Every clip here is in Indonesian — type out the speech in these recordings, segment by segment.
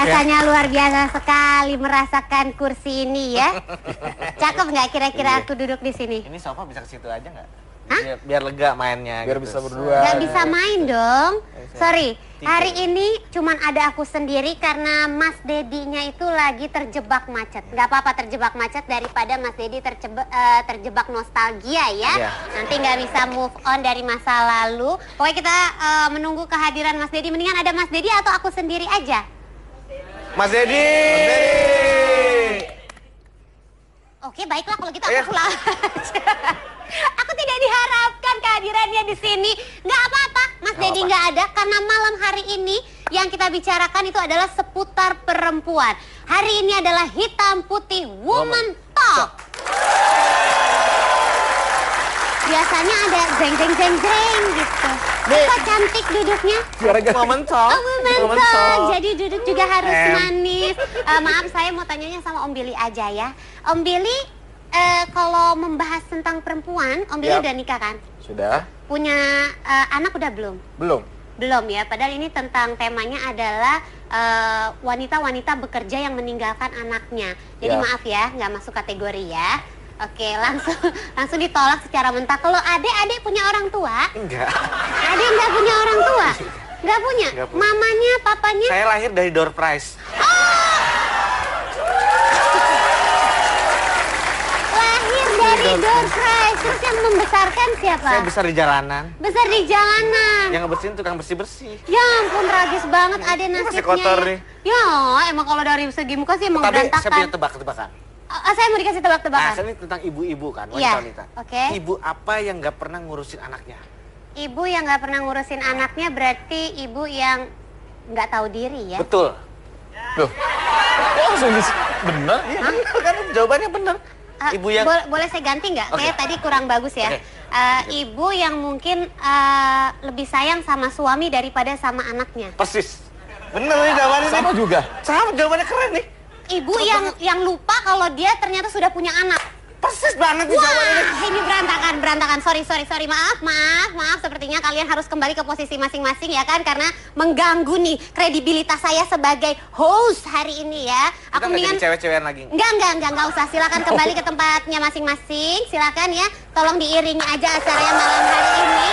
Rasanya luar biasa sekali merasakan kursi ini ya. Cakep nggak kira-kira aku duduk di sini? Ini sofa bisa ke situ aja nggak? Hah? Biar lega mainnya. Biar gitu. bisa berdua. Gak bisa main dong. Sorry, hari ini cuman ada aku sendiri karena Mas Dedinya itu lagi terjebak macet. Gak apa-apa terjebak macet daripada Mas Dedi terjebak nostalgia ya. Iya. Nanti nggak bisa move on dari masa lalu. Pokoknya kita menunggu kehadiran Mas Dedi. Mendingan ada Mas Dedi atau aku sendiri aja? Mas Dedi. Oke, baiklah kalau gitu aku pulang aja. Aku tidak diharapkan kehadirannya di sini. Nggak apa-apa, Mas Dedi nggak ada karena malam hari ini yang kita bicarakan itu adalah seputar perempuan. Hari ini adalah hitam putih Woman Talk. Biasanya ada jeng jeng jeng jeng gitu. Apa cantik duduknya? Woman Talk. Oh, Woman Talk. Jadi duduk juga harus manis. Maaf, saya mau tanyanya sama Om Billy aja ya. Om Billy, kalau membahas tentang perempuan, Om Billy udah nikah kan? Sudah. Punya anak udah belum? Belum. Belum ya, padahal ini tentang temanya adalah wanita-wanita bekerja yang meninggalkan anaknya. Jadi maaf ya, nggak masuk kategori ya. Oke, langsung ditolak secara mentah. Kalau adik punya orang tua? Enggak. Adik nggak punya orang tua? Nggak punya? Nggak punya. Mamanya, papanya? Saya lahir dari door prize. Lahir dari door prize. Terus yang membesarkan siapa? Saya besar di jalanan. Besar di jalanan. Yang ngebersihin tukang bersih-bersih. Ya ampun, tragis banget ada nasibnya. Masih kotor nih. Ya, emang kalau dari segi muka sih emang Tapi berantakan. saya punya tebak-tebakan. Saya mau dikasih Nah, tebak-tebakan. ini tentang ibu-ibu kan, Iya, wanita-wanita. oke. Ibu apa yang nggak pernah ngurusin anaknya? Ibu yang nggak pernah ngurusin anaknya berarti ibu yang nggak tahu diri ya? Betul. Loh. Kok langsung bener? Iya, bener kan? Jawabannya bener. Ibu yang... Boleh saya ganti nggak? Oke. Kayak tadi kurang bagus ya. Oke. Ibu yang mungkin lebih sayang sama suami daripada sama anaknya. Persis. Bener nih jawabannya. Sama juga. Sama, jawabannya keren nih. Ibu yang lupa kalau dia ternyata sudah punya anak. Persis banget nih jawabannya. Wah, ini berantakan. Sorry. Maaf. Sepertinya kalian harus kembali ke posisi masing-masing ya kan, karena mengganggu nih kredibilitas saya sebagai host hari ini ya. Kita nggak jadi cewek-cewekan lagi. Enggak usah. Silakan kembali ke tempatnya masing-masing. Silakan ya. Tolong diiringi aja acaranya malam hari ini.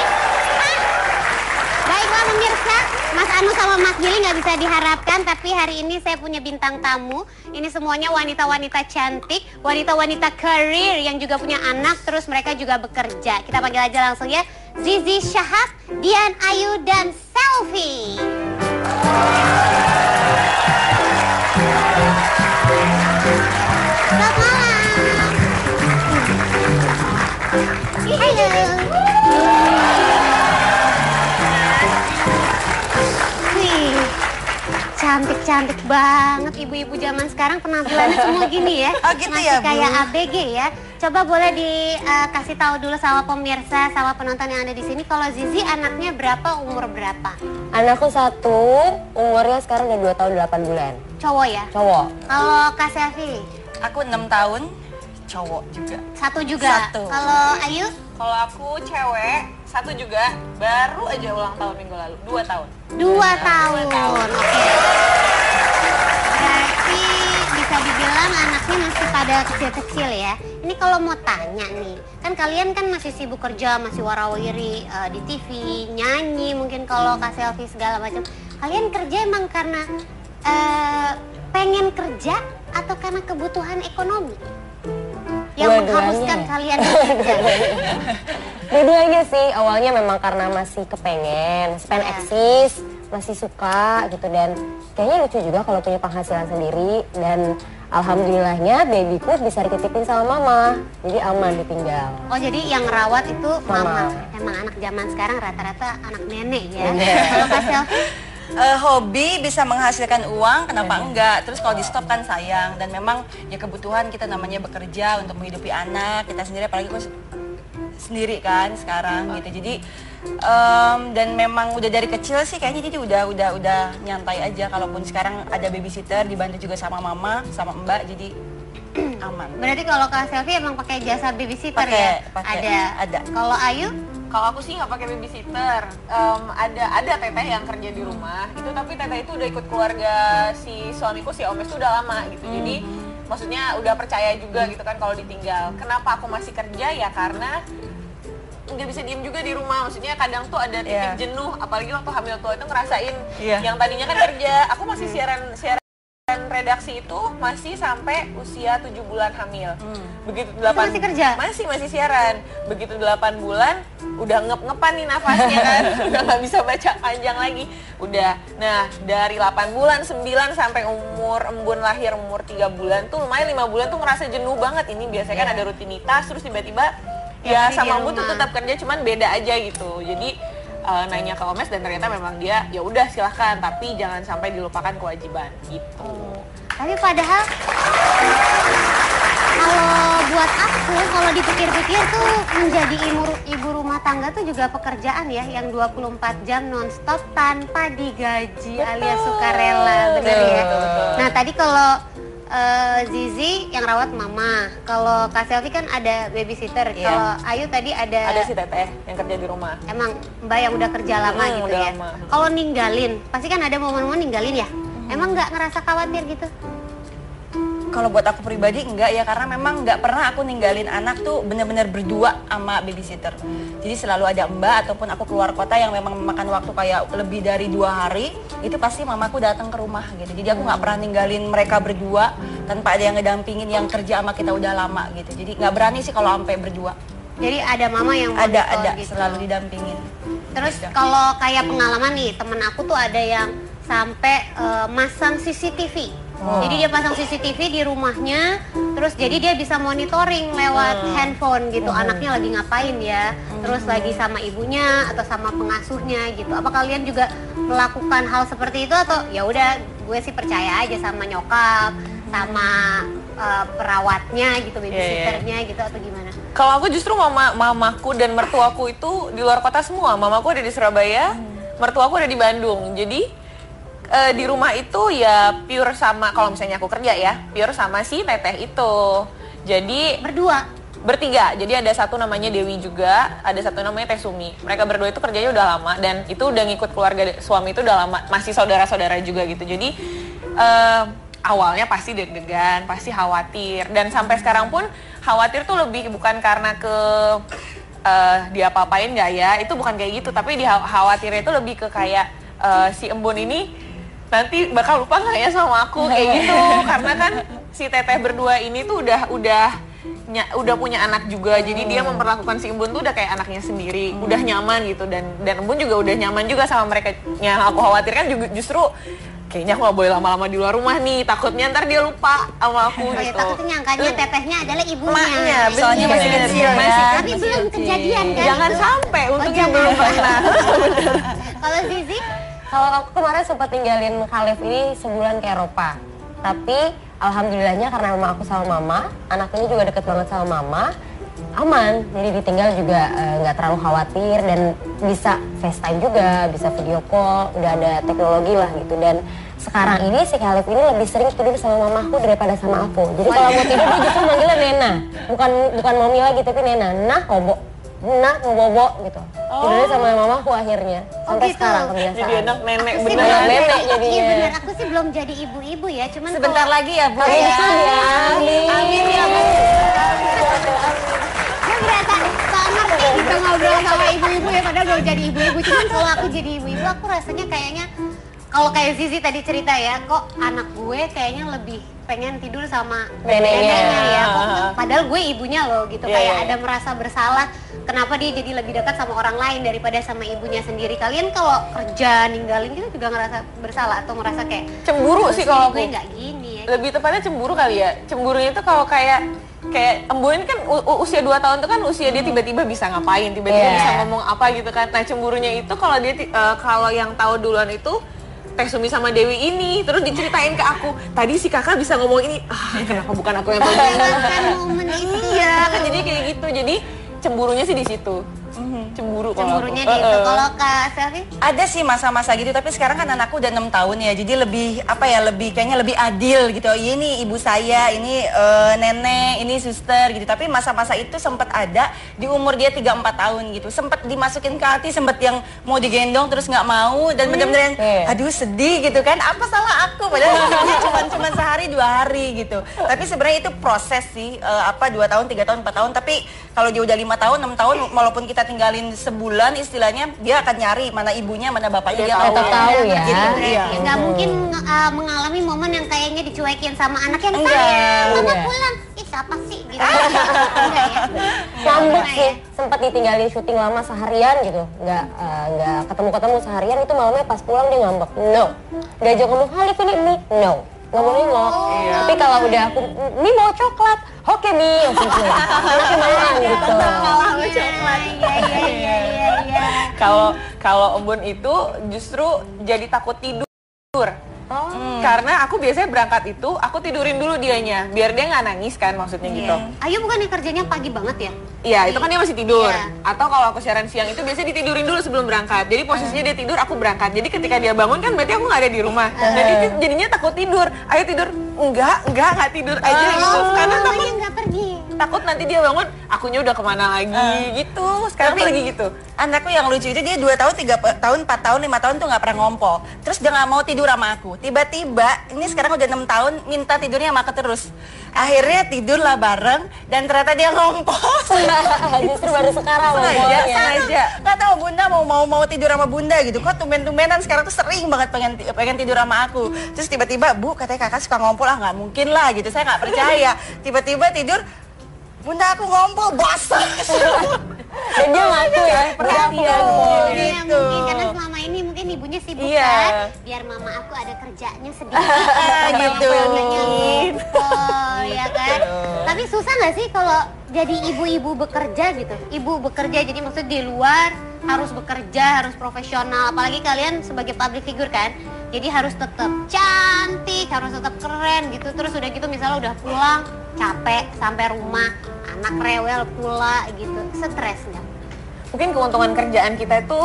Baiklah pemirsa, Mas Anu sama Mas Billy nggak bisa diharapkan, tapi hari ini saya punya bintang tamu. Ini semuanya wanita-wanita cantik, wanita-wanita karir yang juga punya anak, terus mereka juga bekerja. Kita panggil aja langsung ya, Zizi Syahab, Dian Ayu, dan Selfie. Selamat malam. Halo. Cantik banget ibu-ibu zaman sekarang penampilannya semua gini ya. Oh gitu. Masih ya, Bu? kayak ABG ya. Coba boleh dikasih tahu dulu sama pemirsa, sama penonton yang ada di sini, kalau Zizi anaknya berapa, umur berapa? Anakku satu, umurnya sekarang udah 2 tahun 8 bulan. Cowok ya? Cowok. Kalau Kak Selvi? Aku 6 tahun, cowok juga. Satu juga? Satu. Kalau Ayu? Kalau aku cewek, satu juga, baru aja ulang tahun minggu lalu, 2 tahun. 2 tahun. Oke. Berarti bisa dibilang anaknya masih pada kecil-kecil ya. Ini kalau mau tanya nih, kan kalian kan masih sibuk kerja, masih warawiri di TV, nyanyi, mungkin kalau Kak Selvi segala macam. Kalian kerja emang karena pengen kerja atau karena kebutuhan ekonomi yang mengharuskan kalian bekerja? Dua-duanya sih, awalnya memang karena masih kepengen eksis, masih suka gitu, dan kayaknya lucu juga kalau punya penghasilan sendiri, dan alhamdulillahnya babyku bisa dititipin sama mama, jadi aman ditinggal. Oh, jadi yang rawat itu mama. Mama. Emang anak zaman sekarang rata-rata anak nenek ya. Kalau Kak Selvi? Hobi bisa menghasilkan uang, kenapa enggak? Terus kalau di stop kan sayang, dan memang ya kebutuhan kita namanya bekerja untuk menghidupi anak kita sendiri, apalagi aku sendiri kan sekarang gitu. Jadi dan memang udah dari kecil sih kayaknya, jadi udah nyantai aja. Kalaupun sekarang ada babysitter, dibantu juga sama mama, sama mbak, jadi aman. Berarti kalau Kak Selvi emang pakai jasa babysitter ya? Pakai, Ada. ada. Kalau Ayu? Kalau aku sih nggak pakai babysitter. Ada teteh yang kerja di rumah. Itu tapi teteh itu udah ikut keluarga si suamiku, si Omes tuh udah lama gitu. Jadi maksudnya udah percaya juga gitu kan kalau ditinggal. Kenapa aku masih kerja ya karena nggak bisa diem juga di rumah, maksudnya kadang tuh ada titik jenuh, apalagi waktu hamil tua itu ngerasain yang tadinya kan kerja, aku masih siaran redaksi itu masih sampai usia 7 bulan hamil. Begitu 8 masih kerja? Masih siaran. Begitu 8 bulan udah ngep-ngepan nih nafasnya kan. Udah nggak bisa baca panjang lagi. Udah. Nah, dari 8 bulan 9 sampai umur embun lahir umur 3 bulan tuh lumayan 5 bulan tuh ngerasa jenuh banget. Ini biasanya kan ada rutinitas terus tiba-tiba ya sama embun tuh tetap kerja cuman beda aja gitu. Jadi nanya ke Omes dan ternyata memang dia ya udah silahkan tapi jangan sampai dilupakan kewajiban gitu. Tapi padahal kalau buat aku kalau dipikir-pikir tuh menjadi ibu rumah tangga tuh juga pekerjaan ya yang 24 jam nonstop tanpa digaji alias sukarela, bener ya. Nah tadi kalau Zizi yang rawat mama, kalau Kak Selvi kan ada babysitter, kalau Ayu tadi ada si teteh yang kerja di rumah. Emang Mbak yang udah kerja lama gitu udah ya. lama. Kalau ninggalin, pasti kan ada momen-momen ninggalin ya. Emang nggak ngerasa khawatir gitu? Kalau buat aku pribadi enggak ya, karena memang nggak pernah aku ninggalin anak tuh bener-bener berdua sama babysitter. Jadi selalu ada mbak ataupun aku keluar kota yang memang memakan waktu kayak lebih dari 2 hari, itu pasti mamaku datang ke rumah gitu. Jadi aku nggak pernah ninggalin mereka berdua tanpa ada yang ngedampingin yang kerja sama kita udah lama gitu. Jadi nggak berani sih kalau sampai berdua. Jadi ada mama yang Ada gitu. selalu didampingin. Terus kalau kayak pengalaman nih, temen aku tuh ada yang sampai masang CCTV. Jadi dia pasang CCTV di rumahnya, terus jadi dia bisa monitoring lewat handphone gitu, anaknya lagi ngapain ya, terus lagi sama ibunya atau sama pengasuhnya gitu. Apa kalian juga melakukan hal seperti itu atau ya udah gue sih percaya aja sama nyokap, sama perawatnya gitu, babysitternya gitu atau gimana? Kalau aku justru mamaku dan mertuaku itu di luar kota semua. Mamaku ada di Surabaya, mertuaku ada di Bandung. Jadi di rumah itu ya pure sama, kalau misalnya aku kerja ya, pure sama si teteh itu. Jadi bertiga. Jadi ada satu namanya Dewi juga, ada satu namanya Teh Sumi. Mereka berdua itu kerjanya udah lama dan itu udah ngikut keluarga suami itu udah lama, masih saudara-saudara juga gitu. Jadi awalnya pasti deg-degan, pasti khawatir, dan sampai sekarang pun khawatir tuh lebih bukan karena dia apa-apain nggak ya, itu bukan kayak gitu, tapi khawatirnya itu lebih ke kayak si embun ini nanti bakal lupa nggak ya sama aku kayak gitu, karena kan si teteh berdua ini tuh udah punya anak juga, jadi dia memperlakukan si embun tuh udah kayak anaknya sendiri, udah nyaman gitu, dan embun juga udah nyaman juga sama mereka. Yang aku khawatirkan juga justru kayaknya aku gak boleh lama-lama di luar rumah nih, takutnya ntar dia lupa sama aku gitu. Takutnya nyangkanya tetehnya adalah ibunya. Maknya, soalnya masih kecil ya. Tapi belum kejadian kan? Jangan sampai, untungnya belum pernah. Kalau Zizi? Kalau aku kemarin sempat tinggalin Khalif ini sebulan ke Eropa. Tapi alhamdulillahnya karena memang aku sama mama, anak ini juga deket banget sama mama, aman. Jadi ditinggal juga nggak terlalu khawatir dan bisa FaceTime juga, bisa video call, udah ada teknologi lah gitu. Dan sekarang ini si Khalif ini lebih sering tidur sama mamaku daripada sama aku. Jadi kalau mau tidur dia justru manggilnya Nena, bukan mami lagi tapi Nena. Nah, mau bobo gitu. Tidurnya sama mamaku akhirnya. Sampai gitu. sekarang kebiasaan. Jadi anak nenek Aku sih beneran. belum nenek jadinya. Iya bener, aku sih belum jadi ibu-ibu ya, cuman Sebentar kalau lagi ya Bu. Amin ya. Amin ya Bu. gue berasa tak ngerti gitu ngobrol sama ibu-ibu ya, padahal belum jadi ibu-ibu. Cuman kalau aku jadi ibu-ibu, aku rasanya kayaknya kalau kayak Zizi tadi cerita ya, kok anak gue kayaknya lebih pengen tidur sama neneknya ya. Padahal gue ibunya loh gitu, kayak ada merasa bersalah. Kenapa dia jadi lebih dekat sama orang lain daripada sama ibunya sendiri? Kalian kalau kerja ninggalin gitu juga ngerasa bersalah atau ngerasa kayak Cemburu sih kalau gue aku. nggak gini ya? Lebih tepatnya cemburu kali ya. Cemburunya itu kalau kayak embun kan usia 2 tahun itu kan usia dia tiba-tiba bisa ngapain, tiba-tiba bisa ngomong apa gitu kan. Nah cemburunya itu kalau dia kalau yang tahu duluan itu Teh Sumi sama Dewi ini, terus diceritain ke aku, tadi si kakak bisa ngomong ini, kenapa bukan aku yang tahu duluan? Kan momen itu Iya, kan jadi kayak gitu. Jadi cemburunya sih di situ. Cemburu kalau aku. Cemburunya di itu. Kalau Kak Selvi? Ada sih masa-masa gitu, tapi sekarang kan anakku udah 6 tahun ya, jadi lebih apa ya, kayaknya lebih adil gitu. Ini ibu saya, ini nenek, ini suster gitu. Tapi masa-masa itu sempat ada di umur dia 3-4 tahun gitu. Sempat dimasukin ke hati, sempat yang mau digendong terus nggak mau dan bener-bener yang aduh sedih gitu kan. Apa salah aku? Padahal dia cuma sehari 2 hari gitu. Tapi sebenarnya itu proses sih, 2 tahun, 3 tahun, 4 tahun. Tapi kalau dia udah 5 tahun, 6 tahun, walaupun kita tinggalin sebulan istilahnya, dia akan nyari mana ibunya, mana bapaknya, dia tahu ya. Gitu, iya. Nggak mungkin mengalami momen yang kayaknya dicuekin sama anak yang Enggak, sayang, mama enggak. pulang. Ih, siapa sih? Gitu. Enggak ya? Ngambek Enggak sih, ya? sempat ditinggalin syuting lama seharian gitu, nggak ketemu seharian, itu malamnya pas pulang dia ngambek, no. Diajak ngomong hal ini mi, no. Nggak mau nengok. Tapi kalau udah aku, mi mau coklat, oke mi, langsung pulang. Anaknya malah gitu. Iya. Kalau embun itu justru jadi takut tidur. Karena aku biasanya berangkat itu, aku tidurin dulu dianya, biar dia nggak nangis kan, maksudnya gitu. Ayu bukan yang kerjanya pagi banget ya? Iya, itu kan dia masih tidur. Iya. Atau kalau aku siaran siang itu biasanya ditidurin dulu sebelum berangkat. Jadi posisinya dia tidur, aku berangkat. Jadi ketika dia bangun kan berarti aku nggak ada di rumah. Jadi jadinya takut tidur. Ayo tidur. Enggak tidur aja gitu. Karena takut Ayu nggak pergi. takut nanti dia bangun, akunya udah kemana lagi gitu. Sekarang tuh lagi gitu. Anakku yang lucu itu dia 2 tahun, 3 tahun, 4 tahun, 5 tahun tuh nggak pernah ngompol. Terus dia nggak mau tidur sama aku. Tiba-tiba ini sekarang udah 6 tahun minta tidurnya sama aku terus. Akhirnya tidurlah bareng dan ternyata dia ngompol. Justru baru sekarang loh. Sengaja. Nggak tahu bunda mau tidur sama bunda gitu. Kok tumben-tumbenan sekarang tuh sering banget pengen tidur sama aku. Terus tiba-tiba bu katanya kakak suka ngompol, nggak mungkin lah gitu. Saya nggak percaya. Tiba-tiba tidur. Bunda aku ngompol basah. Dan dia ngaku ya, perhatian. Ya, Gitu. mungkin karena selama ini mungkin ibunya sibuk Iya. kan. Biar mama aku ada kerjanya sedikit. Gitu. Oh, ya kan. Tapi susah nggak sih kalau jadi ibu-ibu bekerja gitu? Ibu bekerja jadi maksudnya di luar harus bekerja, harus profesional. Apalagi kalian sebagai public figure kan. Jadi harus tetap cantik, harus tetap keren gitu. Terus udah gitu misalnya udah pulang capek sampai rumah, anak rewel pula gitu. Stres nggak? Mungkin keuntungan kerjaan kita itu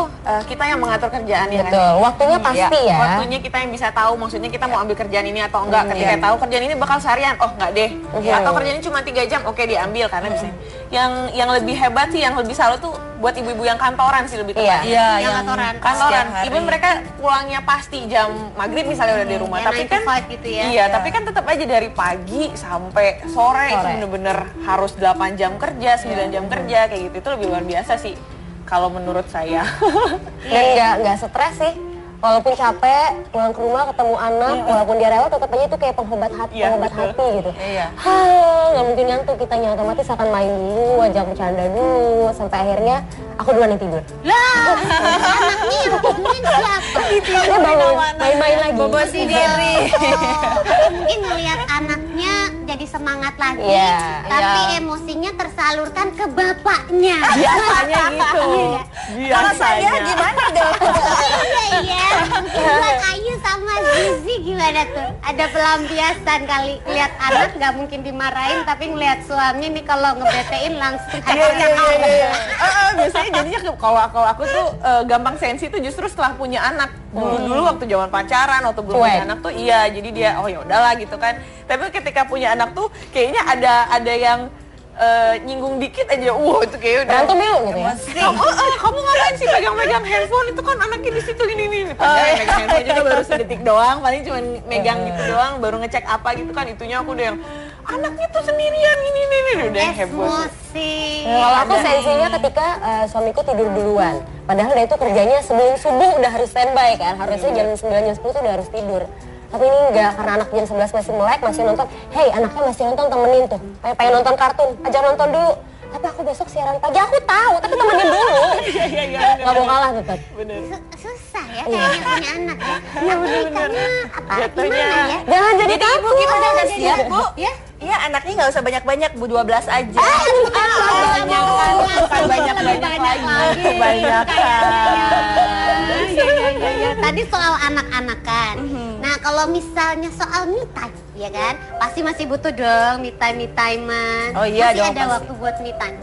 kita yang mengatur kerjaan ya kan? Betul, waktunya pasti ya. Waktunya kita yang bisa tahu, maksudnya kita mau ambil kerjaan ini atau enggak. Ketika tahu kerjaan ini bakal seharian, oh enggak deh. Atau kerjaan ini cuma 3 jam, oke diambil karena bisa. Yang lebih hebat sih, yang lebih salut tuh buat ibu-ibu yang kantoran sih lebih tepat. Iya, Yang kantoran. Kantoran, setiap hari. even mereka pulangnya pasti jam maghrib misalnya udah di rumah, Ya, tapi 9 to kan 5 gitu ya. iya, tapi kan tetap aja dari pagi sampai sore itu bener-bener harus 8 jam kerja, 9 jam kerja kayak gitu, itu lebih luar biasa sih kalau menurut saya. Dan nggak stres sih. Walaupun capek, pulang ke rumah ketemu anak, walaupun dia rewel tetap aja itu kayak penghobat hati, Iya, penghobat betul. hati gitu. Iya. Nggak mungkin ngantuk, kitanya otomatis akan main dulu, ajak bercanda dulu, sampai akhirnya aku duluan yang tidur. Lah, anaknya yang tidurin siapa? Dia bangun, main-main lagi. Bobo sendiri. Mungkin ngelihat anaknya jadi semangat lagi, Iya. tapi emosinya tersalurkan ke bapaknya. Biasanya gitu. Kalau saya gimana dong? Iya. Buat Ayu sama Zizi gimana tuh? Ada pelampiasan kali lihat anak nggak mungkin dimarahin, tapi ngelihat suami nih kalau ngebetein langsung Biasanya jadinya kalau aku tuh gampang sensi tuh justru setelah punya anak. Dulu waktu zaman pacaran, waktu belum punya anak tuh iya, jadi dia oh ya udahlah gitu kan. Tapi ketika punya anak tuh kayaknya ada yang nyinggung dikit aja, itu kayak udah Berantem yuk gitu ya. kamu ngapain sih pegang-pegang handphone, itu kan anaknya di situ ini. Padahal megang handphone juga baru sedetik doang, paling cuma megang gitu doang, baru ngecek apa gitu kan, itunya aku udah yang anaknya tuh sendirian ini udah yang heboh sih. emosi. Kalau aku sensinya ketika suamiku tidur duluan. Padahal dia itu kerjanya sebelum subuh udah harus standby kan. Harusnya jam 9, jam 10 tuh udah harus tidur. Tapi ini enggak, karena anak jam 11 masih melek, masih nonton. Hey, anaknya masih nonton, temenin tuh. Pengen nonton kartun, ajak nonton dulu. Tapi aku besok siaran pagi, aku tahu, tapi temenin dulu. Nggak mau kalah tetap. Susah ya kayaknya punya anak ya. Karena apa? Jatuhnya. Gimana ya? Jangan jadi Ibu takut. gimana udah siap bu? Ya? Iya anaknya nggak usah banyak-banyak bu, 12 aja. Bukan banyak-banyak lagi. Ya. Tadi soal anak-anakan. Nah, kalau misalnya soal me time, ya kan? Pasti masih butuh dong me time-an. Oh iya masih dong, ada pasti. waktu buat me time.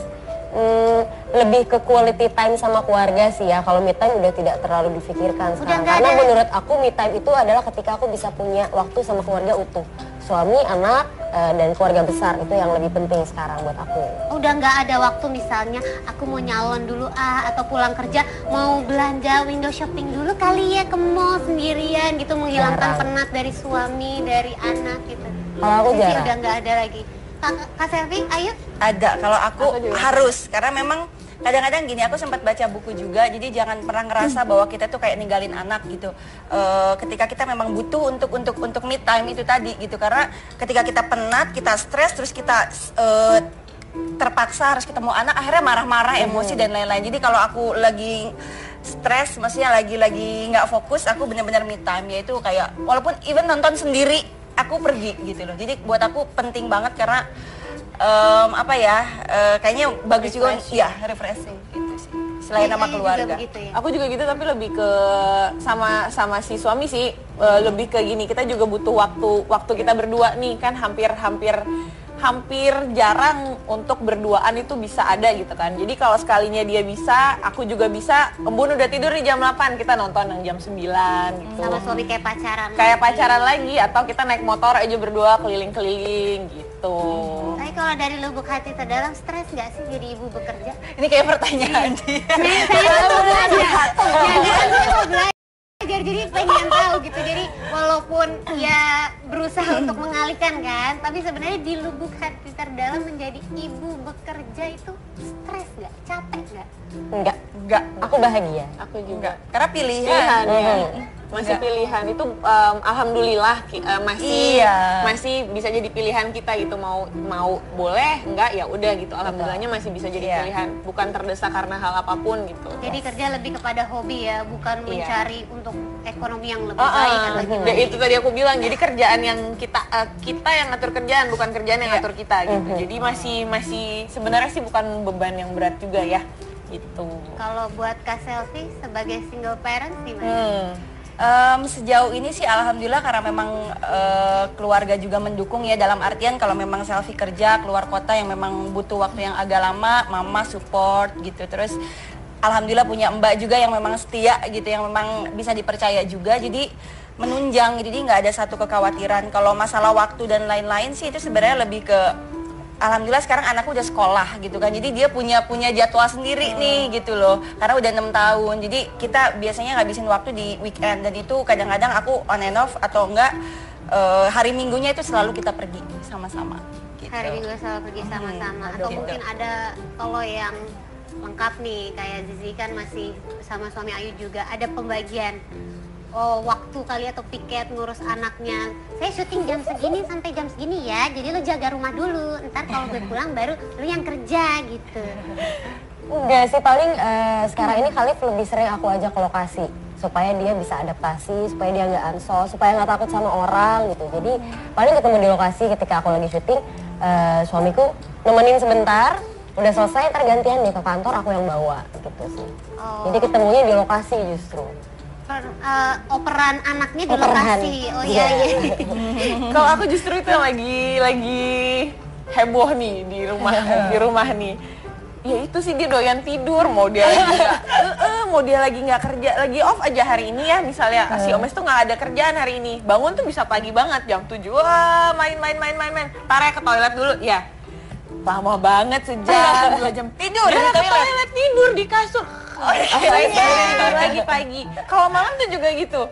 lebih ke quality time sama keluarga sih ya. Kalau me time udah tidak terlalu difikirkan sekarang. nggak Karena ada. menurut aku me time itu adalah ketika aku bisa punya waktu sama keluarga utuh. Suami, anak, dan keluarga besar itu yang lebih penting sekarang buat aku. Udah nggak ada waktu misalnya aku mau nyalon dulu atau pulang kerja mau belanja window shopping dulu kali ya ke mall sendirian gitu menghilangkan Jarang. penat dari suami, dari anak gitu. Kalau aku Jadi jarang. udah nggak ada lagi. Kak Selvi, ayo. Ada, kalau aku Aku juga. harus, karena memang kadang-kadang gini, aku sempat baca buku juga, jadi jangan pernah ngerasa bahwa kita tuh kayak ninggalin anak gitu. Ketika kita memang butuh untuk me time itu tadi gitu, karena ketika kita penat, kita stres, terus kita terpaksa harus ketemu anak, akhirnya marah-marah, emosi dan lain-lain. Jadi kalau aku lagi stres, maksudnya lagi nggak fokus, aku benar-benar me time, yaitu kayak walaupun even nonton sendiri, aku pergi gitu loh. Jadi buat aku penting banget karena kayaknya bagus juga ya refreshing gitu sih. Selain nama Kayaknya keluarga. juga begitu ya. Aku juga gitu tapi lebih ke sama si suami sih lebih ke gini, kita juga butuh waktu kita berdua nih kan hampir jarang untuk berduaan itu bisa ada gitu kan. Jadi kalau sekalinya dia bisa, aku juga bisa. Embun udah tidur di jam 8, kita nonton yang jam 9 gitu. Sama suami kayak pacaran. Kayak lagi. pacaran lagi atau kita naik motor aja berdua keliling-keliling gitu. Tapi kalau dari lubuk hati terdalam stres nggak sih jadi ibu bekerja? Ini kayak pertanyaan dia. Saya mau belajar. Jangan saya mau belajar. Jadi pengen tahu gitu. Jadi walaupun ya berusaha untuk mengalihkan kan, tapi sebenarnya di lubuk hati terdalam menjadi ibu bekerja itu stres nggak? Capek nggak? Enggak, aku bahagia. Aku juga. Karena pilihan. Pilihan ya. Masih pilihan itu alhamdulillah masih bisa jadi pilihan kita gitu, mau boleh enggak ya udah gitu, alhamdulillahnya masih bisa jadi Iya. pilihan, bukan terdesak karena hal apapun gitu. Jadi kerja lebih kepada hobi ya, bukan Iya. mencari untuk ekonomi yang lebih baik atau gimana? Ya, itu tadi aku bilang, jadi kerjaan yang kita yang ngatur kerjaan, bukan kerjaan yang ngatur kita gitu. Jadi masih sebenarnya sih bukan beban yang berat juga ya gitu. Kalau buat Kak Selvi sebagai single parent gimana? Sejauh ini sih alhamdulillah karena memang keluarga juga mendukung ya, dalam artian kalau memang Selvi kerja keluar kota yang memang butuh waktu yang agak lama, mama support gitu. Terus alhamdulillah punya mbak juga yang memang setia gitu, yang memang bisa dipercaya juga, jadi menunjang, jadi nggak ada satu kekhawatiran. Kalau masalah waktu dan lain-lain sih itu sebenarnya lebih ke alhamdulillah sekarang anakku udah sekolah gitu kan, jadi dia punya jadwal sendiri nih gitu loh, karena udah 6 tahun. Jadi kita biasanya ngabisin waktu di weekend, dan itu kadang-kadang aku on and off atau enggak hari minggunya itu selalu kita pergi sama-sama gitu. Hari Minggu selalu pergi sama-sama, atau gitu. mungkin ada kalau yang lengkap nih kayak Zizi kan masih sama suami Ayu juga, ada pembagian waktu kali atau piket ngurus anaknya. Saya syuting jam segini sampai jam segini ya, jadi lo jaga rumah dulu, ntar kalau gue pulang baru lo yang kerja gitu. Enggak sih, paling sekarang ini Khalif lebih sering aku ajak ke lokasi supaya dia bisa adaptasi, supaya dia nggak ansos, supaya nggak takut sama orang gitu. Jadi paling ketemu di lokasi ketika aku lagi syuting, suamiku nemenin sebentar, udah selesai ntar gantian deh ke kantor, aku yang bawa gitu sih. Jadi ketemunya di lokasi justru. Operan anaknya di Operan. lokasi. Oh iya iya. Kalau aku justru itu yang lagi heboh nih di rumah nih. Ya itu sih, dia doyan tidur, mau dia lagi nggak kerja, lagi off aja hari ini ya, misalnya si Omes tuh nggak ada kerjaan hari ini, bangun tuh bisa pagi banget jam 7, wah main, tarik ke toilet dulu ya, lama banget sejam 2 jam tidur, ke toilet tidur di kasur, tidur lagi pagi. Kalau malam tuh juga gitu.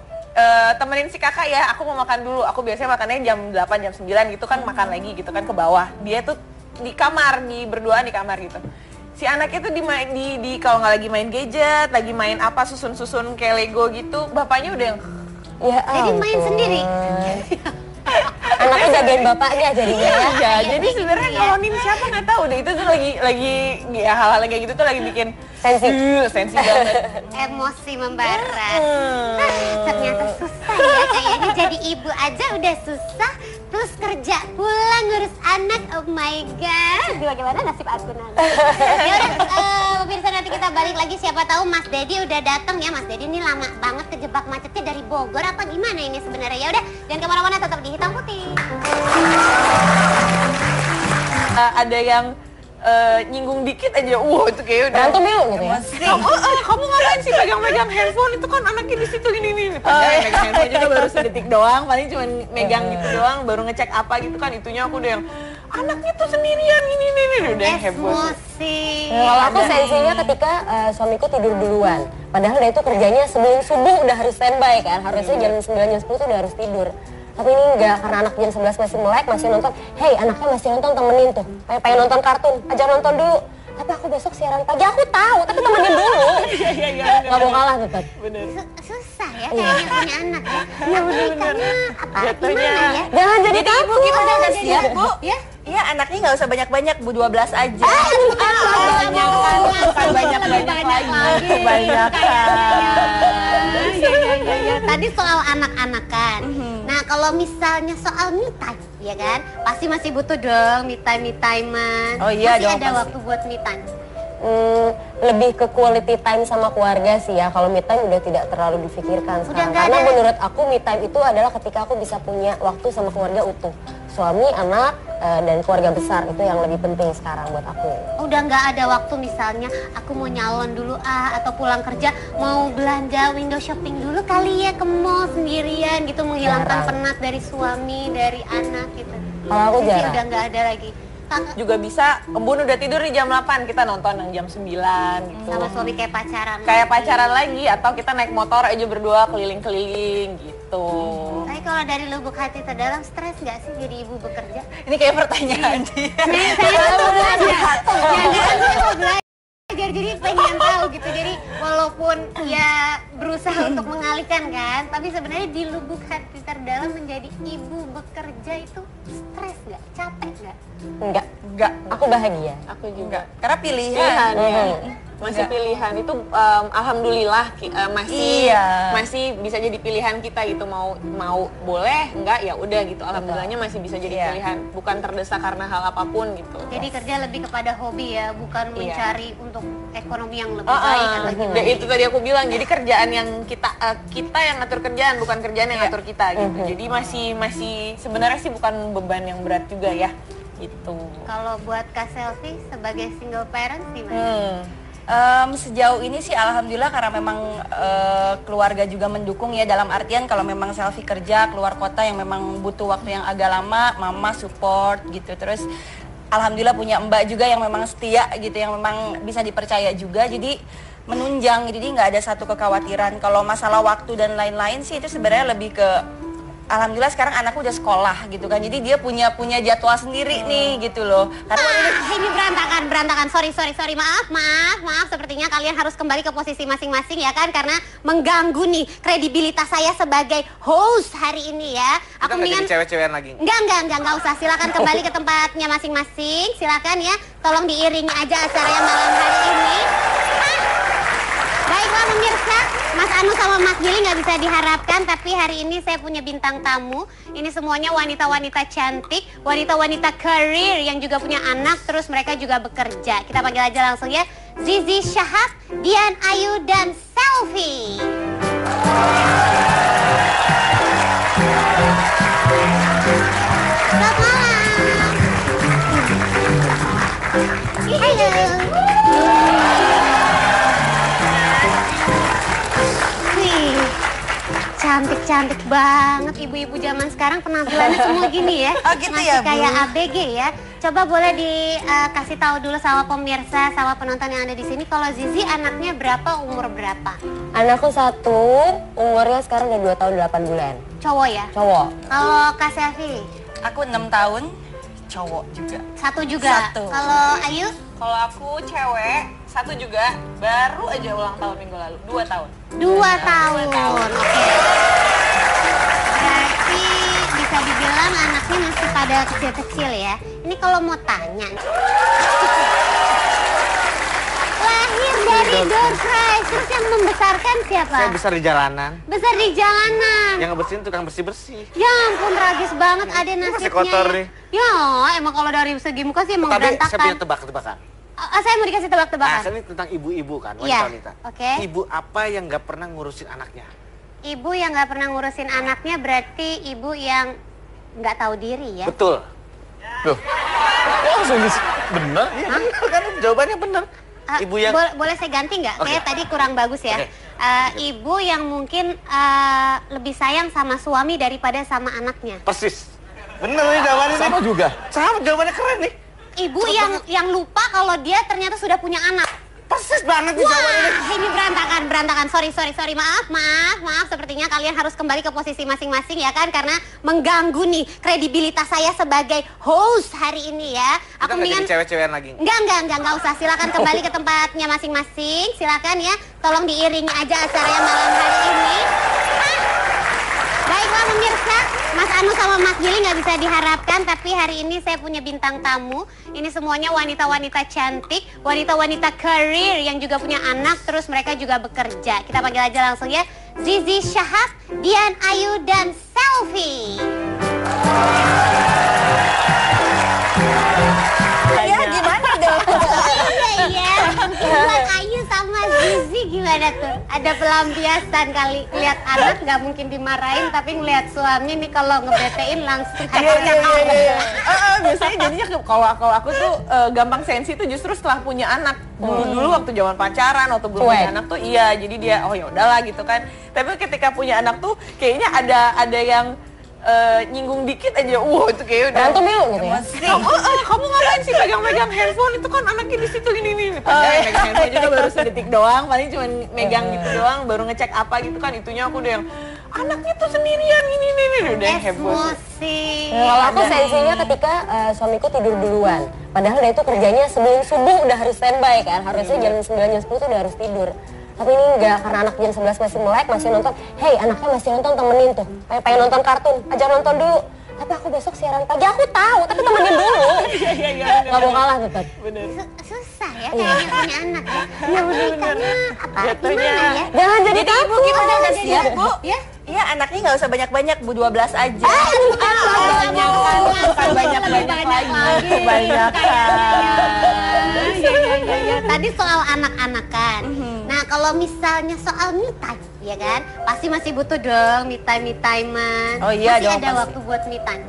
Temenin si kakak ya, aku mau makan dulu, aku biasanya makannya jam 8, jam 9 gitu kan, makan lagi gitu kan ke bawah, dia tuh di kamar, berduaan di kamar gitu. Si anaknya tuh di kalau nggak lagi main gadget, lagi main apa, susun kayak Lego gitu, bapaknya udah yang Ya Jadi main ampun. sendiri. Anaknya jagain bapaknya jadinya ya. ya, jadi sebenarnya ngalonin siapa nggak tahu deh, itu tuh lagi ya hal-hal kayak gitu tuh lagi bikin sensi banget. Emosi membara. Ternyata susah ya, kayaknya jadi ibu aja udah susah, terus kerja pulang ngurus anak, oh my god. Bagaimana nasib aku nanti? Ya udah, pemirsa, nanti kita balik lagi, siapa tahu Mas Dedi udah datang ya. Mas Dedi ini lama banget kejebak macetnya dari Bogor apa gimana ini sebenarnya. Ya udah, jangan kemana-mana, tetap di Hitam Putih. Ada yang nyinggung dikit aja, itu kayak udah Berantem yuk gitu ya. kamu ngapain sih pegang-pegang handphone, itu kan anaknya di situ ini padahal megang handphone juga baru sedetik doang, paling cuma megang gitu doang, baru ngecek apa gitu kan, itunya aku udah yang anaknya tuh sendirian ini udah heboh. Emosi. Kalau aku sensinya ketika suamiku tidur duluan. Padahal dia itu kerjanya sebelum subuh udah harus standby kan. Harusnya jam 9, jam 10 tuh udah harus tidur. Tapi ini enggak, karena anak jam 11 masih melek, masih nonton. Hey, anaknya masih nonton, temenin tuh. Pengen nonton kartun, ajak nonton dulu. Tapi aku besok siaran pagi, aku tahu, tapi temenin dulu. Nggak mau kalah tetap. Susah ya kayaknya punya anak ya. Iya benar. Apa? Jatuhnya. Gimana ya? Jangan jadi Ibu takut. gimana udah siap Bu? Ya? Iya anaknya nggak usah banyak-banyak Bu, 12 aja. Bukan banyak-banyak lagi. Ya. Tadi soal anak-anakan. Nah, kalau misalnya soal me time, ya kan? Pasti masih butuh dong me time-an. Oh iya masih dong, ada pasti. waktu buat me time. Lebih ke quality time sama keluarga sih ya. Kalau me time udah tidak terlalu difikirkan sekarang. nggak Karena ada. menurut aku me time itu adalah ketika aku bisa punya waktu sama keluarga utuh. Suami, anak, dan keluarga besar itu yang lebih penting sekarang buat aku. Udah nggak ada waktu misalnya aku mau nyalon dulu atau pulang kerja mau belanja window shopping dulu kali ya ke mall sendirian gitu menghilangkan Jarang. penat dari suami, dari anak gitu. Kalau aku Sisi jarang. udah nggak ada lagi. Juga bisa, Embun udah tidur di jam 8, kita nonton yang jam 9 gitu. Sama suami kayak pacaran. Kayak pacaran lagi, atau kita naik motor aja berdua keliling-keliling gitu. Tapi kalau dari lubuk hati terdalam stres nggak sih jadi ibu bekerja? Ini kayak pertanyaan dia. Saya mau belajar. Saya mau belajar. Jadi pengen tahu gitu. Jadi walaupun ya berusaha untuk mengalihkan kan, tapi sebenarnya di lubuk hati terdalam menjadi ibu bekerja itu stres nggak? Capek nggak? Enggak, aku bahagia. Aku juga. Karena pilihan. Pilihan ya. Masih pilihan itu alhamdulillah masih Iya. masih bisa jadi pilihan kita gitu, mau boleh enggak ya udah gitu, alhamdulillahnya masih bisa jadi Iya. pilihan, bukan terdesak karena hal apapun gitu. Jadi kerja lebih kepada hobi ya, bukan Iya. mencari untuk ekonomi yang lebih baik atau Ya, gimana. itu tadi aku bilang, jadi kerjaan yang kita yang ngatur kerjaan, bukan kerjaan yang ngatur kita gitu. Jadi masih sebenarnya sih bukan beban yang berat juga ya gitu. Kalau buat Kak Selfie sebagai single parent gimana? Sejauh ini sih alhamdulillah karena memang keluarga juga mendukung ya, dalam artian kalau memang Selfie kerja keluar kota yang memang butuh waktu yang agak lama, mama support gitu. Terus alhamdulillah punya mbak juga yang memang setia gitu, yang memang bisa dipercaya juga, jadi menunjang, jadi nggak ada satu kekhawatiran. Kalau masalah waktu dan lain-lain sih itu sebenarnya lebih ke alhamdulillah sekarang anakku udah sekolah gitu kan, jadi dia punya jadwal sendiri nih gitu loh. Karena Ini berantakan. Sorry. Maaf. Sepertinya kalian harus kembali ke posisi masing-masing ya kan, karena mengganggu nih kredibilitas saya sebagai host hari ini ya. Kita nggak jadi cewek-cewekan lagi. Enggak usah. Silakan kembali ke tempatnya masing-masing. Silakan ya. Tolong diiringi aja acaranya malam hari ini. Baiklah pemirsa, Mas Anu sama Mas Gili nggak bisa diharapkan, tapi hari ini saya punya bintang tamu. Ini semuanya wanita-wanita cantik, wanita-wanita karir yang juga punya anak, terus mereka juga bekerja. Kita panggil aja langsung ya, Zizi Syahab, Dian Ayu, dan Selfie. Selamat malam. Halo. Wih, cantik-cantik banget ibu-ibu zaman sekarang penampilannya semua gini ya. Oh gitu Masih ya, Bu? kayak ABG ya. Coba boleh dikasih tahu dulu sama pemirsa, sama penonton yang ada di sini, kalau Zizi anaknya berapa, umur berapa? Anakku satu, umurnya sekarang udah 2 tahun 8 bulan. Cowok ya? Cowok. Kalau Kak Selfie? aku 6 tahun, cowok juga. Satu juga? Satu. Kalau Ayu? Kalau aku cewek, satu juga, baru aja ulang tahun minggu lalu, 2 tahun. 2 tahun. Oke. Berarti bisa dibilang anaknya masih pada kecil-kecil ya. Ini kalau mau tanya. Lahir dari door prize, terus yang membesarkan siapa? Saya besar di jalanan. Besar di jalanan. Yang ngebersihin tukang bersih-bersih. Ya ampun, tragis banget ada nasibnya. Masih kotor ya. nih. Ya, emang kalau dari segi muka sih emang Tapi berantakan. saya punya tebak-tebakan. Saya mau dikasih tebak-tebakan. Nah, ini tentang ibu-ibu kan, Iya, wanita-wanita. oke. Ibu apa yang nggak pernah ngurusin anaknya? Ibu yang nggak pernah ngurusin anaknya berarti ibu yang nggak tahu diri ya. Betul. Loh, kok langsung bener? Iya bener kan, jawabannya bener. Ibu yang Boleh saya ganti nggak? Oke. Saya tadi kurang bagus ya. Oke. Ibu yang mungkin lebih sayang sama suami daripada sama anaknya. persis. Bener nih jawabannya. nih. Sama juga. Sama, jawabannya keren nih. Ibu yang lupa kalau dia ternyata sudah punya anak. Persis banget nih jawabannya. nih. Wah, ini berantakan. Sorry. Maaf. Sepertinya kalian harus kembali ke posisi masing-masing ya kan, karena mengganggu nih kredibilitas saya sebagai host hari ini ya. Kita nggak jadi cewek-cewekan lagi. Enggak usah. Silakan kembali ke tempatnya masing-masing. Silakan ya. Tolong diiringi aja acaranya malam hari ini. Baiklah pemirsa, Mas Anu sama Mas Gili nggak bisa diharapkan, tapi hari ini saya punya bintang tamu. Ini semuanya wanita-wanita cantik, wanita-wanita karir yang juga punya anak, terus mereka juga bekerja. Kita panggil aja langsung ya, Zizi Syahab, Dian Ayu, dan Selfie. Ya gimana dong? Iya. Buat Ayu sama Zizi gimana tuh? Ada pelampiasan kali. Lihat anak nggak mungkin dimarahin, tapi ngelihat suami nih kalau ngebetein langsung Iya. Biasanya jadinya kalau aku tuh gampang sensi tuh justru setelah punya anak. Dulu waktu zaman pacaran, waktu belum punya anak tuh iya, jadi dia oh ya udahlah gitu kan. Tapi ketika punya anak tuh kayaknya ada yang nyinggung dikit aja, itu kayaknya udah Berantem yuk gitu ya. kamu ngapain sih pegang-pegang handphone, itu kan anaknya di situ ini. Padahal yang megang handphone juga baru sedetik doang, paling cuma megang gitu doang, baru ngecek apa gitu kan, itunya aku udah yang anaknya tuh sendirian ini udah yang heboh. emosi. Kalau aku sensinya ketika suamiku tidur duluan. Padahal dia itu kerjanya sebelum subuh udah harus standby kan. Harusnya jam 9, jam 10 tuh udah harus tidur. Tapi ini enggak, karena anak jam 11 masih melek, masih nonton. Hey, anaknya masih nonton, temenin tuh. Pengen nonton kartun, ajak nonton dulu. Tapi aku besok siaran pagi, aku tahu, tapi temenin dulu. Nggak mau kalah tetap. Susah ya kayaknya punya anak ya. Iya karena apa? Jatuhnya. Gimana ya? Jangan jadi Jadi ibu takut. gimana udah siap bu? Ya? Iya anaknya nggak usah banyak-banyak bu, 12 aja. Bukan banyak-banyak lagi. Kebanyakan. Ya. Tadi soal anak-anakan. Nah, kalau misalnya soal me time, ya kan? Pasti masih butuh dong me time-an. Oh iya masih dong, ada pasti. waktu buat me time.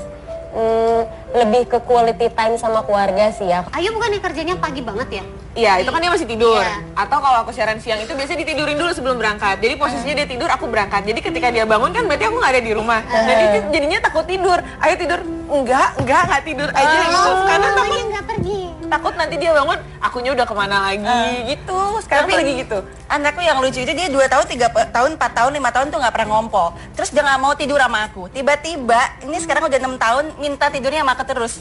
Lebih ke quality time sama keluarga sih ya. Ayu bukan yang kerjanya pagi banget ya? Iya, itu kan dia masih tidur. Iya. Atau kalau aku siaran siang itu biasanya ditidurin dulu sebelum berangkat. Jadi posisinya dia tidur, aku berangkat. Jadi ketika dia bangun kan berarti aku nggak ada di rumah. Jadi jadinya takut tidur. Ayo tidur. Enggak tidur aja gitu. Karena takut, Ayu nggak pergi. takut nanti dia bangun, akunya udah kemana lagi gitu. Sekarang tuh lagi gitu. Anakku yang lucu itu dia 2 tahun, 3 tahun, 4 tahun, 5 tahun tuh nggak pernah ngompol. Terus dia nggak mau tidur sama aku. Tiba-tiba ini sekarang udah 6 tahun minta tidurnya sama aku terus.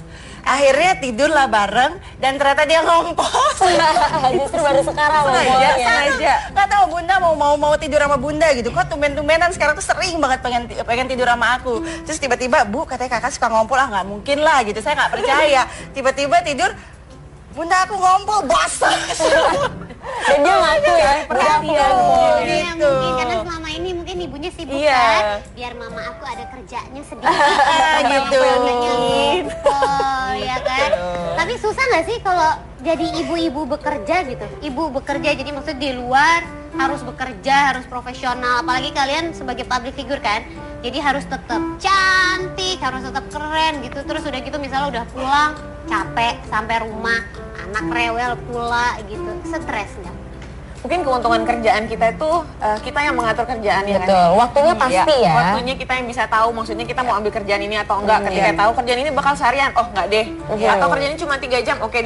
Akhirnya tidurlah bareng dan ternyata dia ngompol. Justru baru sekarang loh. Sengaja. Nggak tahu bunda mau tidur sama bunda gitu. Kok tumben-tumbenan sekarang tuh sering banget pengen tidur sama aku. Terus tiba-tiba bu katanya kakak suka ngompol, nggak mungkin lah gitu. Saya nggak percaya. Tiba-tiba tidur. Bunda aku ngompol basah. Dan dia ngaku ya, perhatian. Ya, Gitu. mungkin karena selama ini mungkin ibunya sibuk Iya. kan. Biar mama aku ada kerjanya sedikit. Gitu. Anaknya ngumpul, ya kan. Tapi susah nggak sih kalau jadi ibu-ibu bekerja gitu? Ibu bekerja jadi maksudnya di luar harus bekerja, harus profesional. Apalagi kalian sebagai public figure kan. Jadi harus tetap cantik, harus tetap keren gitu. Terus udah gitu misalnya udah pulang capek sampai rumah, anak rewel pula gitu. Stres nggak? Mungkin keuntungan kerjaan kita itu kita yang mengatur kerjaan ya kan. Betul, waktunya pasti ya. Waktunya kita yang bisa tahu, maksudnya kita mau ambil kerjaan ini atau enggak. Ketika tahu kerjaan ini bakal seharian, oh enggak deh. Atau kerjaan ini cuma 3 jam, oke